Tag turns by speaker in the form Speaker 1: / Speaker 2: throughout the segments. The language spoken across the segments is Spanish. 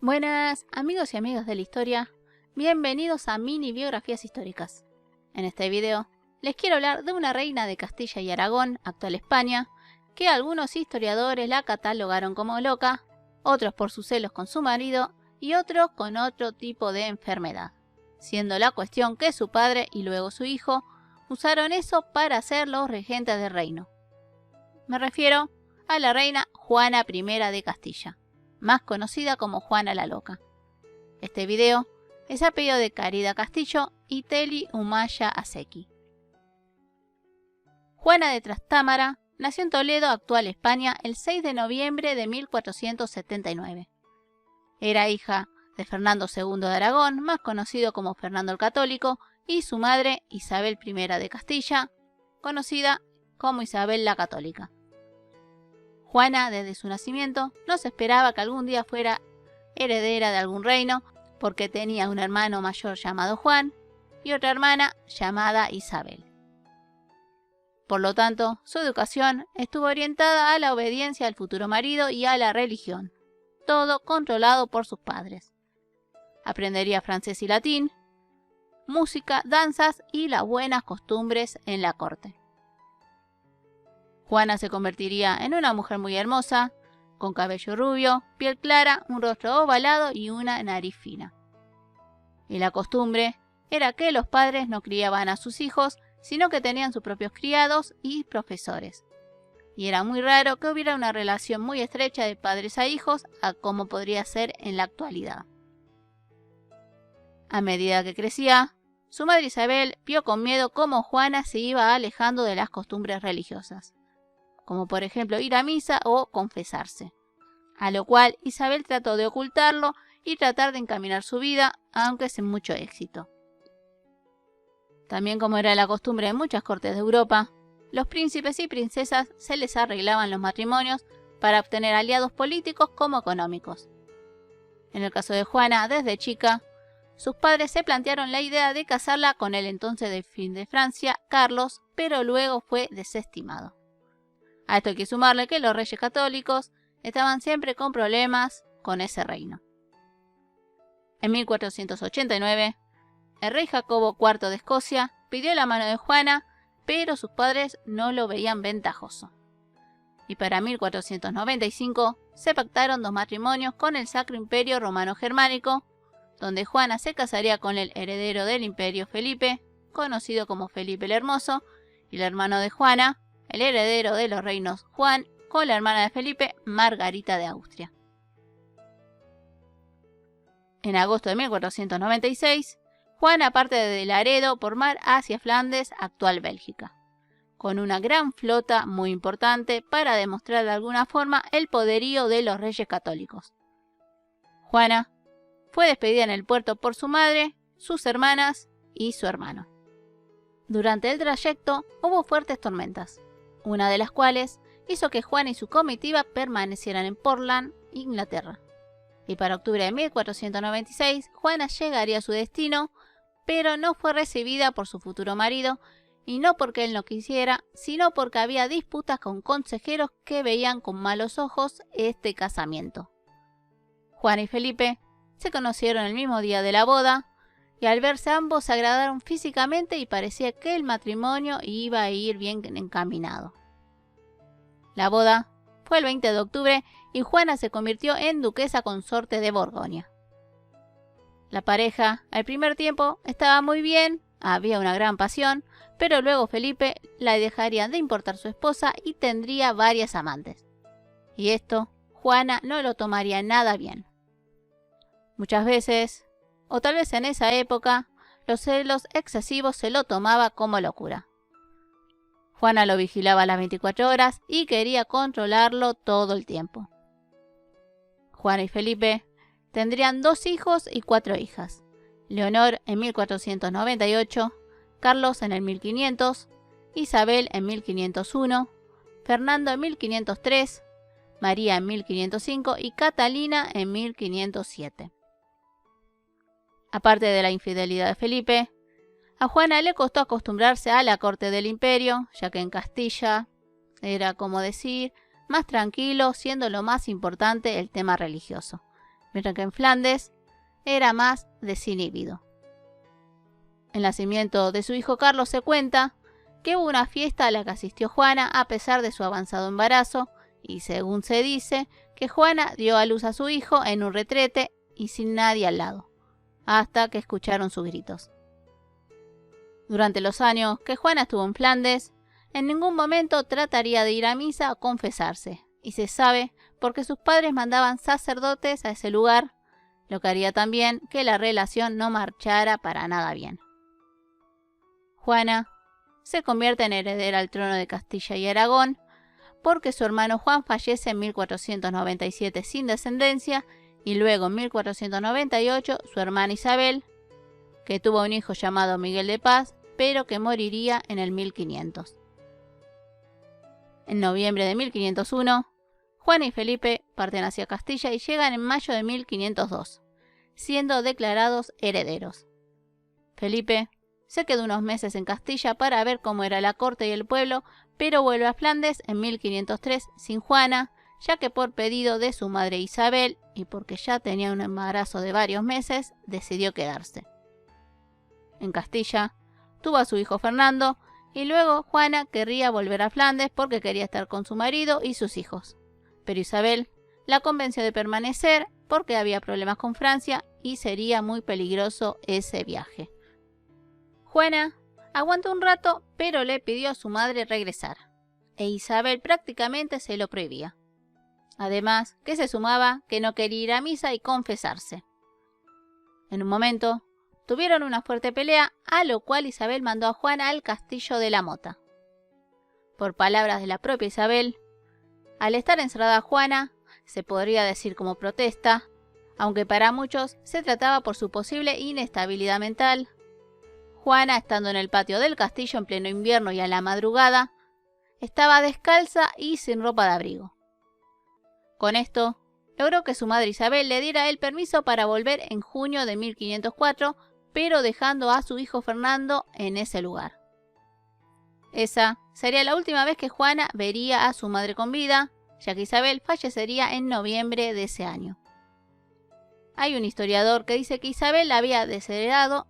Speaker 1: Buenas amigos y amigas de la historia, bienvenidos a Mini Biografías Históricas. En este video les quiero hablar de una reina de Castilla y Aragón, actual España, que algunos historiadores la catalogaron como loca, otros por sus celos con su marido y otros con otro tipo de enfermedad, siendo la cuestión que su padre y luego su hijo usaron eso para ser los regentes del reino. Me refiero a la reina Juana I de Castilla, más conocida como Juana la Loca. Este video es a pedido de Caridad Castillo y Teli Umaya Aseki. Juana de Trastámara nació en Toledo, actual España, el 6 de noviembre de 1479. Era hija de Fernando II de Aragón, más conocido como Fernando el Católico, y su madre Isabel I de Castilla, conocida como Isabel la Católica. Juana, desde su nacimiento, no se esperaba que algún día fuera heredera de algún reino, porque tenía un hermano mayor llamado Juan y otra hermana llamada Isabel. Por lo tanto, su educación estuvo orientada a la obediencia al futuro marido y a la religión, todo controlado por sus padres. Aprendería francés y latín, música, danzas y las buenas costumbres en la corte. Juana se convertiría en una mujer muy hermosa, con cabello rubio, piel clara, un rostro ovalado y una nariz fina. Y la costumbre era que los padres no criaban a sus hijos, sino que tenían sus propios criados y profesores. Y era muy raro que hubiera una relación muy estrecha de padres a hijos, a como podría ser en la actualidad. A medida que crecía, su madre Isabel vio con miedo cómo Juana se iba alejando de las costumbres religiosas, como por ejemplo ir a misa o confesarse, a lo cual Isabel trató de ocultarlo y tratar de encaminar su vida, aunque sin mucho éxito. También, como era la costumbre en muchas cortes de Europa, los príncipes y princesas se les arreglaban los matrimonios para obtener aliados políticos como económicos. En el caso de Juana, desde chica, sus padres se plantearon la idea de casarla con el entonces delfín de Francia, Carlos, pero luego fue desestimado. A esto hay que sumarle que los reyes católicos estaban siempre con problemas con ese reino. En 1489, el rey Jacobo IV de Escocia pidió la mano de Juana, pero sus padres no lo veían ventajoso. Y para 1495 se pactaron dos matrimonios con el Sacro Imperio Romano Germánico, donde Juana se casaría con el heredero del imperio Felipe, conocido como Felipe el Hermoso, y el hermano de Juana, el heredero de los reinos Juan, con la hermana de Felipe, Margarita de Austria. En agosto de 1496, Juana parte de Laredo por mar hacia Flandes, actual Bélgica, con una gran flota muy importante para demostrar de alguna forma el poderío de los reyes católicos. Juana fue despedida en el puerto por su madre, sus hermanas y su hermano. Durante el trayecto hubo fuertes tormentas, una de las cuales hizo que Juana y su comitiva permanecieran en Portland, Inglaterra. Y para octubre de 1496, Juana llegaría a su destino, pero no fue recibida por su futuro marido, y no porque él no quisiera, sino porque había disputas con consejeros que veían con malos ojos este casamiento. Juana y Felipe se conocieron el mismo día de la boda, y al verse ambos se agradaron físicamente y parecía que el matrimonio iba a ir bien encaminado. La boda fue el 20 de octubre y Juana se convirtió en duquesa consorte de Borgoña. La pareja al primer tiempo estaba muy bien, había una gran pasión, pero luego Felipe la dejaría de importar su esposa y tendría varias amantes. Y esto Juana no lo tomaría nada bien. Muchas veces, o tal vez en esa época, los celos excesivos se lo tomaba como locura. Juana lo vigilaba a las 24 horas y quería controlarlo todo el tiempo. Juana y Felipe tendrían 2 hijos y 4 hijas. Leonor en 1498, Carlos en el 1500, Isabel en 1501, Fernando en 1503, María en 1505 y Catalina en 1507. Aparte de la infidelidad de Felipe, a Juana le costó acostumbrarse a la corte del imperio, ya que en Castilla era, como decir, más tranquilo, siendo lo más importante el tema religioso. mientras que en Flandes era más desinhibido. El nacimiento de su hijo Carlos se cuenta que hubo una fiesta a la que asistió Juana a pesar de su avanzado embarazo, y según se dice, que Juana dio a luz a su hijo en un retrete y sin nadie al lado, hasta que escucharon sus gritos. Durante los años que Juana estuvo en Flandes, en ningún momento trataría de ir a misa o confesarse, y se sabe porque sus padres mandaban sacerdotes a ese lugar, lo que haría también que la relación no marchara para nada bien. Juana se convierte en heredera al trono de Castilla y Aragón porque su hermano Juan fallece en 1497 sin descendencia, y luego en 1498 su hermana Isabel, que tuvo un hijo llamado Miguel de Paz, pero que moriría en el 1500. En noviembre de 1501, Juana y Felipe parten hacia Castilla y llegan en mayo de 1502, siendo declarados herederos. Felipe se quedó unos meses en Castilla para ver cómo era la corte y el pueblo, pero vuelve a Flandes en 1503 sin Juana, ya que por pedido de su madre Isabel y porque ya tenía un embarazo de varios meses, decidió quedarse. En Castilla tuvo a su hijo Fernando, y luego Juana querría volver a Flandes porque quería estar con su marido y sus hijos. Pero Isabel la convenció de permanecer porque había problemas con Francia y sería muy peligroso ese viaje. Juana aguantó un rato, pero le pidió a su madre regresar, e Isabel prácticamente se lo prohibía. Además, que se sumaba que no quería ir a misa y confesarse. En un momento, tuvieron una fuerte pelea, a lo cual Isabel mandó a Juana al castillo de la Mota. Por palabras de la propia Isabel, al estar encerrada Juana, se podría decir como protesta, aunque para muchos se trataba por su posible inestabilidad mental. Juana, estando en el patio del castillo en pleno invierno y a la madrugada, estaba descalza y sin ropa de abrigo. Con esto, logró que su madre Isabel le diera el permiso para volver en junio de 1504, pero dejando a su hijo Fernando en ese lugar. Esa sería la última vez que Juana vería a su madre con vida, ya que Isabel fallecería en noviembre de ese año. Hay un historiador que dice que Isabel la había desheredado,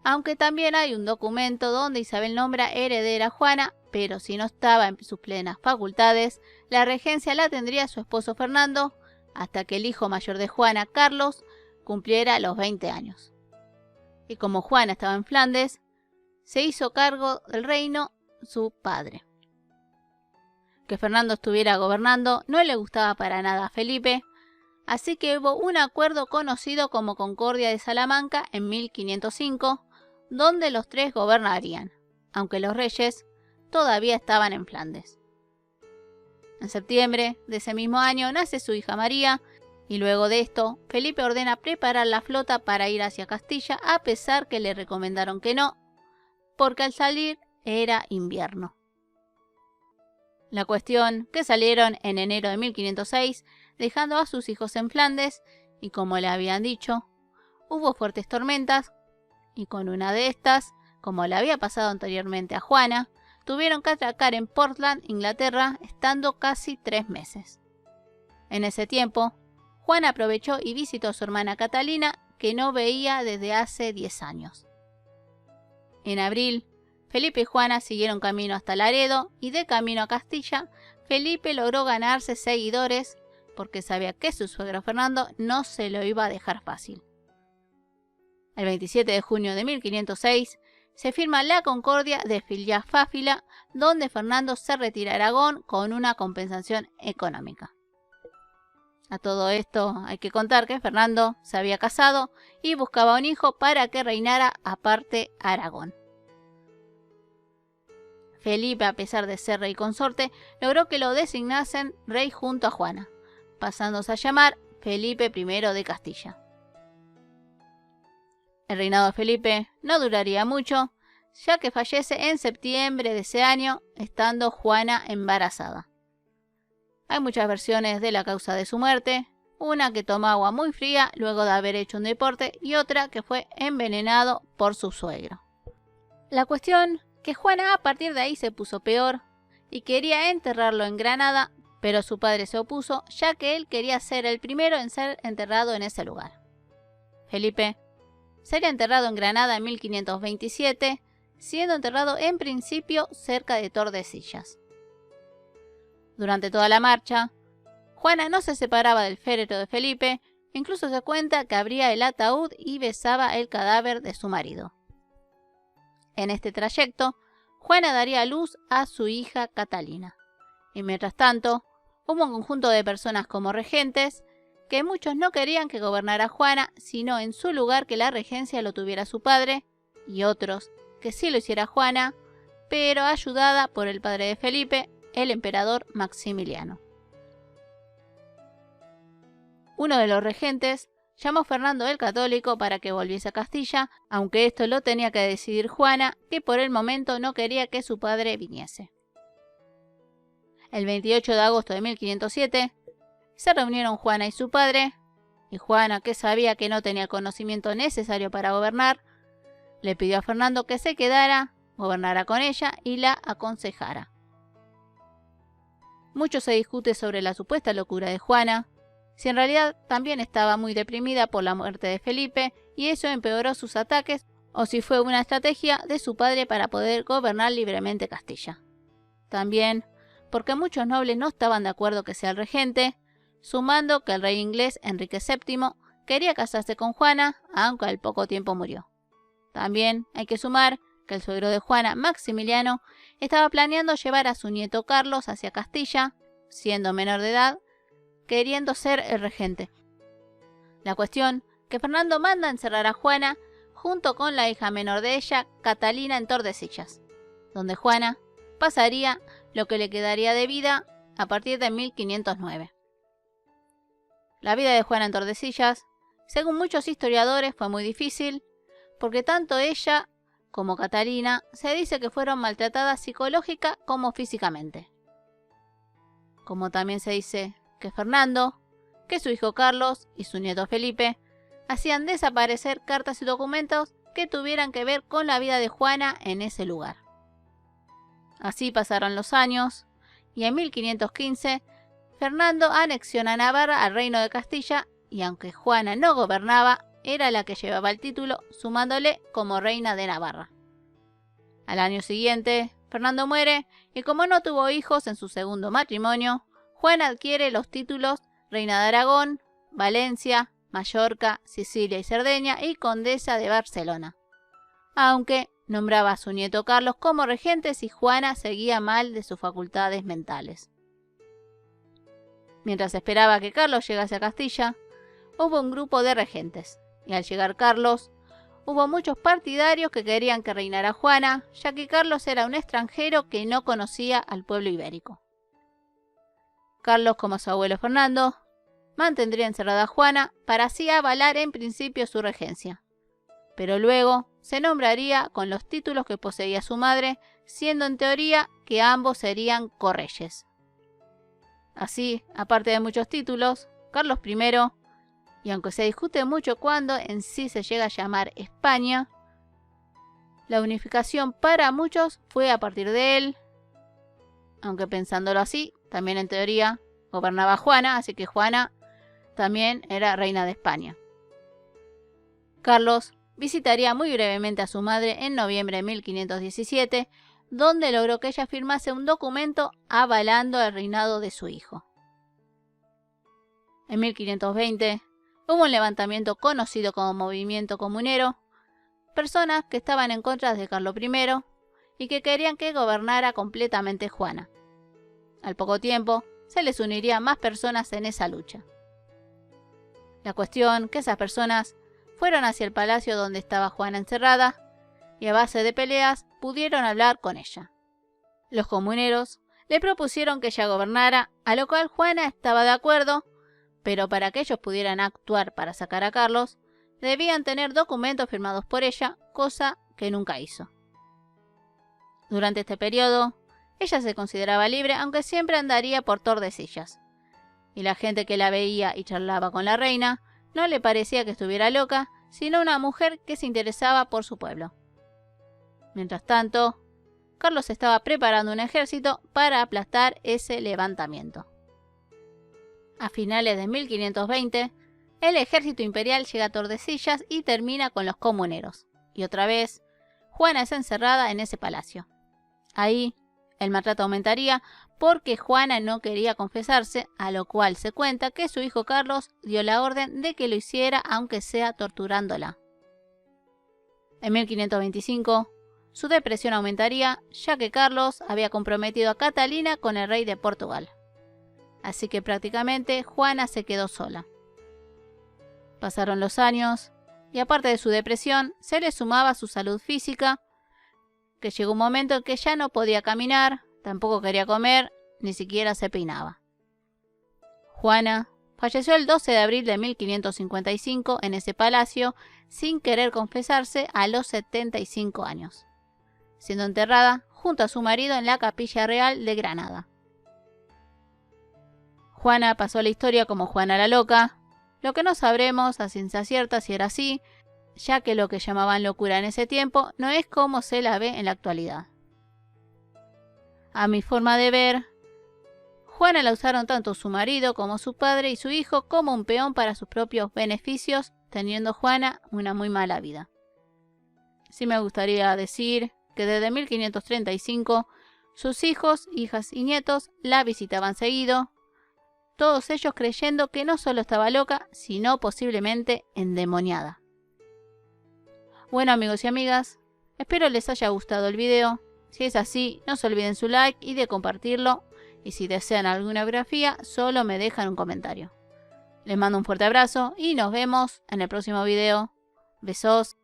Speaker 1: aunque también hay un documento donde Isabel nombra heredera a Juana, pero si no estaba en sus plenas facultades, la regencia la tendría su esposo Fernando hasta que el hijo mayor de Juana, Carlos, cumpliera los 20 años. Y como Juana estaba en Flandes, se hizo cargo del reino su padre. Que Fernando estuviera gobernando no le gustaba para nada a Felipe, así que hubo un acuerdo conocido como Concordia de Salamanca en 1505, donde los tres gobernarían, aunque los reyes todavía estaban en Flandes. En septiembre de ese mismo año nace su hija María, y luego de esto, Felipe ordena preparar la flota para ir hacia Castilla, a pesar que le recomendaron que no, porque al salir era invierno. La cuestión que salieron en enero de 1506, dejando a sus hijos en Flandes, y como le habían dicho, hubo fuertes tormentas, y con una de estas, como le había pasado anteriormente a Juana, tuvieron que atracar en Portland, Inglaterra, estando casi 3 meses. En ese tiempo, Juana aprovechó y visitó a su hermana Catalina, que no veía desde hace 10 años. En abril, Felipe y Juana siguieron camino hasta Laredo, y de camino a Castilla, Felipe logró ganarse seguidores porque sabía que su suegro Fernando no se lo iba a dejar fácil. El 27 de junio de 1506 se firma la Concordia de Filhas-Fáfila, donde Fernando se retira a Aragón con una compensación económica. A todo esto hay que contar que Fernando se había casado y buscaba un hijo para que reinara aparte Aragón. Felipe, a pesar de ser rey consorte, logró que lo designasen rey junto a Juana, pasándose a llamar Felipe I de Castilla. El reinado de Felipe no duraría mucho, ya que fallece en septiembre de ese año, estando Juana embarazada. Hay muchas versiones de la causa de su muerte, una que tomó agua muy fría luego de haber hecho un deporte y otra que fue envenenado por su suegro. La cuestión que Juana a partir de ahí se puso peor y quería enterrarlo en Granada pero su padre se opuso, ya que él quería ser el primero en ser enterrado en ese lugar. Felipe sería enterrado en Granada en 1527, siendo enterrado en principio cerca de Tordesillas. Durante toda la marcha, Juana no se separaba del féretro de Felipe, incluso se cuenta que abría el ataúd y besaba el cadáver de su marido. En este trayecto, Juana daría a luz a su hija Catalina, y mientras tanto, hubo un conjunto de personas como regentes que muchos no querían que gobernara Juana, sino en su lugar que la regencia lo tuviera su padre, y otros que sí lo hiciera Juana, pero ayudada por el padre de Felipe, el emperador Maximiliano. Uno de los regentes llamó a Fernando el Católico para que volviese a Castilla, aunque esto lo tenía que decidir Juana, que por el momento no quería que su padre viniese. El 28 de agosto de 1507 se reunieron Juana y su padre, y Juana, que sabía que no tenía el conocimiento necesario para gobernar, le pidió a Fernando que se quedara, gobernara con ella y la aconsejara. Mucho se discute sobre la supuesta locura de Juana, si en realidad también estaba muy deprimida por la muerte de Felipe y eso empeoró sus ataques, o si fue una estrategia de su padre para poder gobernar libremente Castilla. También porque muchos nobles no estaban de acuerdo que sea el regente, sumando que el rey inglés Enrique VII quería casarse con Juana, aunque al poco tiempo murió. También hay que sumar que el suegro de Juana, Maximiliano, estaba planeando llevar a su nieto Carlos hacia Castilla, siendo menor de edad, queriendo ser el regente. La cuestión que Fernando manda encerrar a Juana junto con la hija menor de ella, Catalina, en Tordesillas, donde Juana pasaría lo que le quedaría de vida a partir de 1509. La vida de Juana en Tordesillas, según muchos historiadores, fue muy difícil, porque tanto ella como Catalina se dice que fueron maltratadas psicológica como físicamente. Como también se dice que Fernando, que su hijo Carlos y su nieto Felipe hacían desaparecer cartas y documentos que tuvieran que ver con la vida de Juana en ese lugar. Así pasaron los años y en 1515 Fernando anexiona Navarra al reino de Castilla y aunque Juana no gobernaba, era la que llevaba el título, sumándole como reina de Navarra. Al año siguiente, Fernando muere y como no tuvo hijos en su segundo matrimonio, Juana adquiere los títulos reina de Aragón, Valencia, Mallorca, Sicilia y Cerdeña y condesa de Barcelona, aunque nombraba a su nieto Carlos como regente si Juana seguía mal de sus facultades mentales. Mientras esperaba que Carlos llegase a Castilla, hubo un grupo de regentes, y al llegar Carlos, hubo muchos partidarios que querían que reinara Juana, ya que Carlos era un extranjero que no conocía al pueblo ibérico. Carlos, como su abuelo Fernando, mantendría encerrada a Juana para así avalar en principio su regencia, pero luego se nombraría con los títulos que poseía su madre, siendo en teoría que ambos serían correyes. Así, aparte de muchos títulos, Carlos I, y aunque se discute mucho cuándo en sí se llega a llamar España, la unificación para muchos fue a partir de él, aunque pensándolo así, también en teoría gobernaba Juana, así que Juana también era reina de España. Carlos visitaría muy brevemente a su madre en noviembre de 1517, donde logró que ella firmase un documento avalando el reinado de su hijo. En 1520 hubo un levantamiento conocido como Movimiento Comunero, personas que estaban en contra de Carlos I y que querían que gobernara completamente Juana. Al poco tiempo se les uniría más personas en esa lucha. La cuestión que esas personas fueron hacia el palacio donde estaba Juana encerrada y a base de peleas pudieron hablar con ella. Los comuneros le propusieron que ella gobernara, a lo cual Juana estaba de acuerdo, pero para que ellos pudieran actuar para sacar a Carlos, debían tener documentos firmados por ella, cosa que nunca hizo. Durante este periodo, ella se consideraba libre, aunque siempre andaría por Tordesillas, y la gente que la veía y charlaba con la reina no le parecía que estuviera loca, sino una mujer que se interesaba por su pueblo. Mientras tanto, Carlos estaba preparando un ejército para aplastar ese levantamiento. A finales de 1520, el ejército imperial llega a Tordesillas y termina con los comuneros. Y otra vez, Juana es encerrada en ese palacio. Ahí, el maltrato aumentaría porque Juana no quería confesarse, a lo cual se cuenta que su hijo Carlos dio la orden de que lo hiciera aunque sea torturándola. En 1525, su depresión aumentaría ya que Carlos había comprometido a Catalina con el rey de Portugal. Así que prácticamente Juana se quedó sola. Pasaron los años y aparte de su depresión se le sumaba su salud física, que llegó un momento en que ya no podía caminar, tampoco quería comer, ni siquiera se peinaba. Juana falleció el 12 de abril de 1555 en ese palacio sin querer confesarse a los 75 años, siendo enterrada junto a su marido en la Capilla Real de Granada. Juana pasó a la historia como Juana la Loca, lo que no sabremos a ciencia cierta si era así, ya que lo que llamaban locura en ese tiempo no es como se la ve en la actualidad. A mi forma de ver, Juana la usaron tanto su marido como su padre y su hijo como un peón para sus propios beneficios, teniendo Juana una muy mala vida. Sí me gustaría decir que desde 1535 sus hijos, hijas y nietos la visitaban seguido, todos ellos creyendo que no solo estaba loca, sino posiblemente endemoniada. Bueno amigos y amigas, espero les haya gustado el video. Si es así, no se olviden su like y de compartirlo. Y si desean alguna biografía, solo me dejan un comentario. Les mando un fuerte abrazo y nos vemos en el próximo video. Besos.